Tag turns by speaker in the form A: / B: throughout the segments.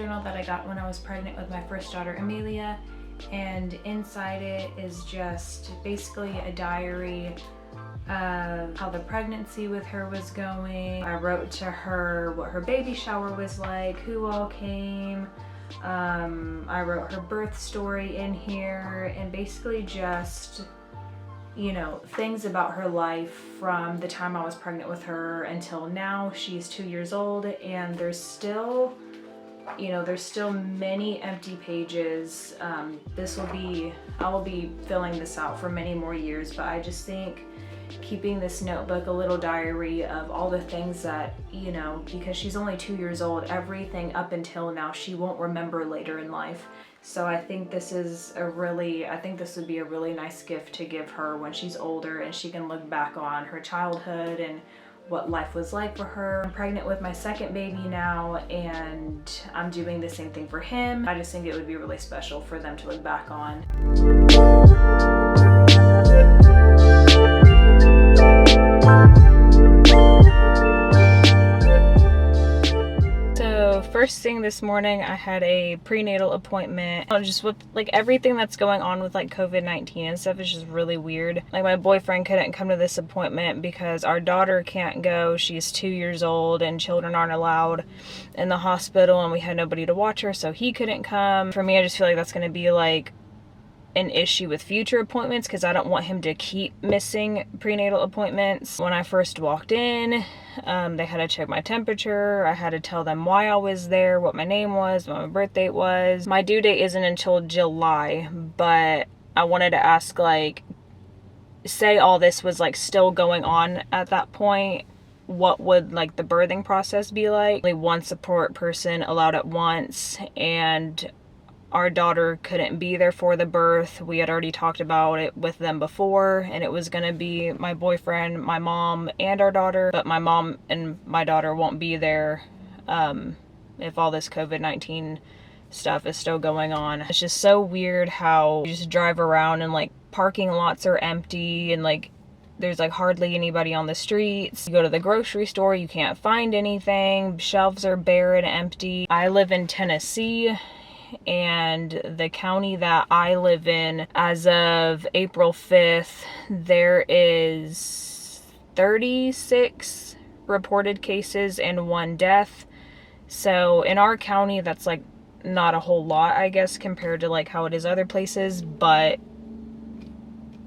A: journal that I got when I was pregnant with my first daughter, Amelia. And inside it is just basically a diary of how the pregnancy with her was going. I wrote to her what her baby shower was like, who all came. I wrote her birth story in here, and basically just, you know, things about her life from the time I was pregnant with her until now. She's 2 years old, and there's still, you know, there's still many empty pages. I will be filling this out for many more years, but I just think keeping this notebook, a little diary of all the things that, you know, because she's only 2 years old, everything up until now she won't remember later in life. So I think this would be a really nice gift to give her when she's older, and she can look back on her childhood and what life was like for her. I'm pregnant with my second baby now, and I'm doing the same thing for him. I just think it would be really special for them to look back on. First thing this morning, I had a prenatal appointment. Just with like everything that's going on with like COVID-19 and stuff is just really weird. Like my boyfriend couldn't come to this appointment because our daughter can't go. She's 2 years old and children aren't allowed in the hospital, and we had nobody to watch her, so he couldn't come. For me, I just feel like that's going to be like an issue with future appointments because I don't want him to keep missing prenatal appointments. When I first walked in, they had to check my temperature. I had to tell them why I was there, what my name was, what my birth date was. My due date isn't until July, but I wanted to ask, like, say all this was like still going on at that point, what would like the birthing process be like? Only one support person allowed at once, and our daughter couldn't be there for the birth. We had already talked about it with them before, and it was gonna be my boyfriend, my mom, and our daughter, but my mom and my daughter won't be there if all this COVID-19 stuff is still going on. It's just so weird how you just drive around and like parking lots are empty, and like there's like hardly anybody on the streets. You go to the grocery store, you can't find anything. Shelves are bare and empty. I live in Tennessee, and the county that I live in, as of April 5th, there is 36 reported cases and 1 death. So in our county, that's like not a whole lot, I guess, compared to like how it is other places, but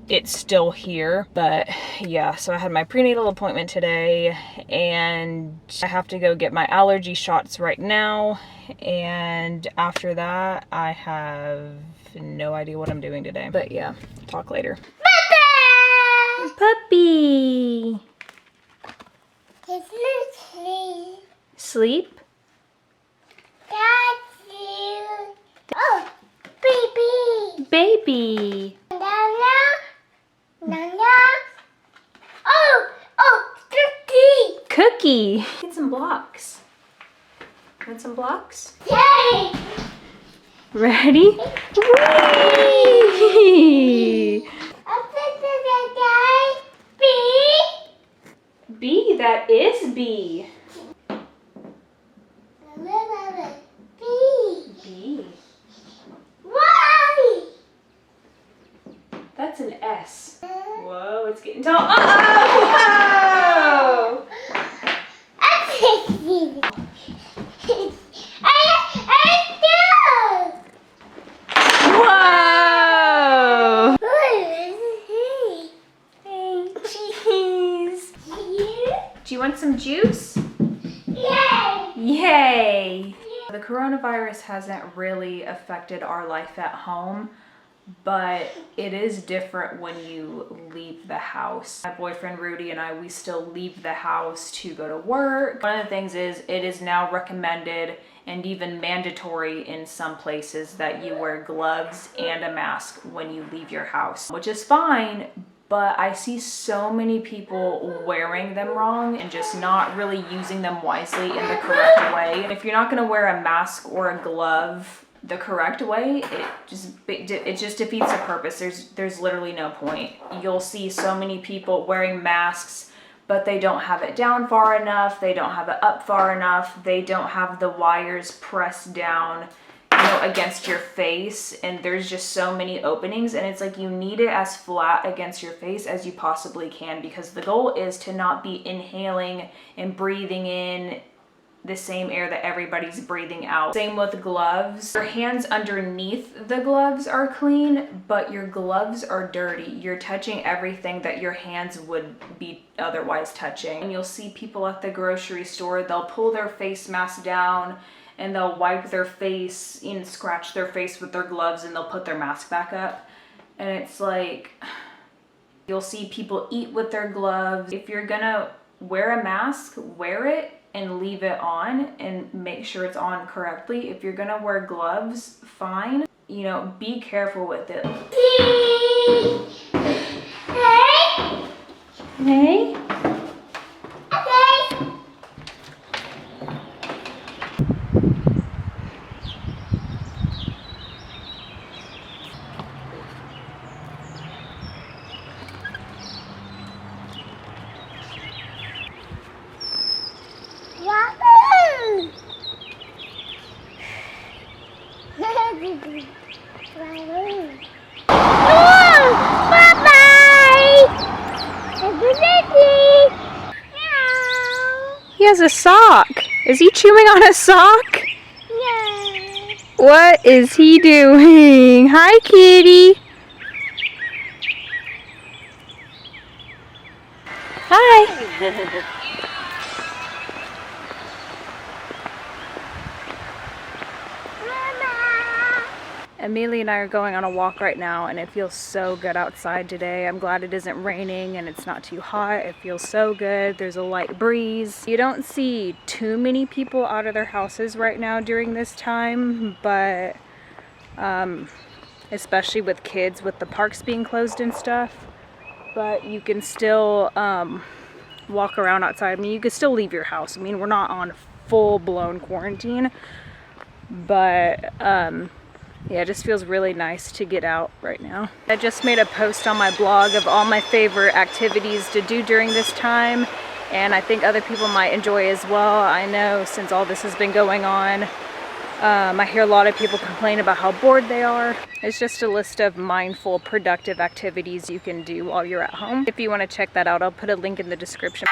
A: it's still here. But yeah, so I had my prenatal appointment today, and I have to go get my allergy shots right now, and after that I have no idea what I'm doing today. But yeah, talk later. Puppy! Sleep?
B: Oh, baby!
A: Baby!
B: Cookie!
A: Cookie! Get some blocks. Want some blocks?
B: Yay!
A: Ready? Whee! B, that is B. B.
B: Why?
A: That's an S. Whoa, it's getting tall. Oh! Whoa! Hey, cheese. Do you want some juice?
B: Yay!
A: Yay! The coronavirus hasn't really affected our life at home, but it is different when you leave the house. My boyfriend Rudy and I, we still leave the house to go to work. One of the things is it is now recommended and even mandatory in some places that you wear gloves and a mask when you leave your house, which is fine, but I see so many people wearing them wrong and just not really using them wisely in the correct way. If you're not gonna wear a mask or a glove the correct way, it just defeats the purpose. There's literally no point. You'll see so many people wearing masks but they don't have it down far enough, they don't have it up far enough, they don't have the wires pressed down, you know, against your face, and there's just so many openings, and it's like you need it as flat against your face as you possibly can, because the goal is to not be inhaling and breathing in the same air that everybody's breathing out. Same with gloves. Your hands underneath the gloves are clean, but your gloves are dirty. You're touching everything that your hands would be otherwise touching. And you'll see people at the grocery store, they'll pull their face mask down and they'll wipe their face and scratch their face with their gloves, and they'll put their mask back up. And it's like, you'll see people eat with their gloves. If you're gonna wear a mask, wear it and leave it on and make sure it's on correctly. If you're gonna wear gloves, fine. You know, be careful with it.
B: Hey.
A: Hey?
B: Okay. Yahoo! Oh, bye-bye!
A: He has a sock. Is he chewing on a sock?
B: Yeah.
A: What is he doing? Hi, kitty. Hi. Amelia and I are going on a walk right now, and it feels so good outside today. I'm glad it isn't raining and it's not too hot. It feels so good. There's a light breeze. You don't see too many people out of their houses right now during this time, but especially with kids, with the parks being closed and stuff. But you can still walk around outside. I mean, you can still leave your house. I mean, we're not on full-blown quarantine, but yeah, it just feels really nice to get out right now. I just made a post on my blog of all my favorite activities to do during this time, and I think other people might enjoy as well. I know since all this has been going on, I hear a lot of people complain about how bored they are. It's just a list of mindful, productive activities you can do while you're at home. If you want to check that out, I'll put a link in the description.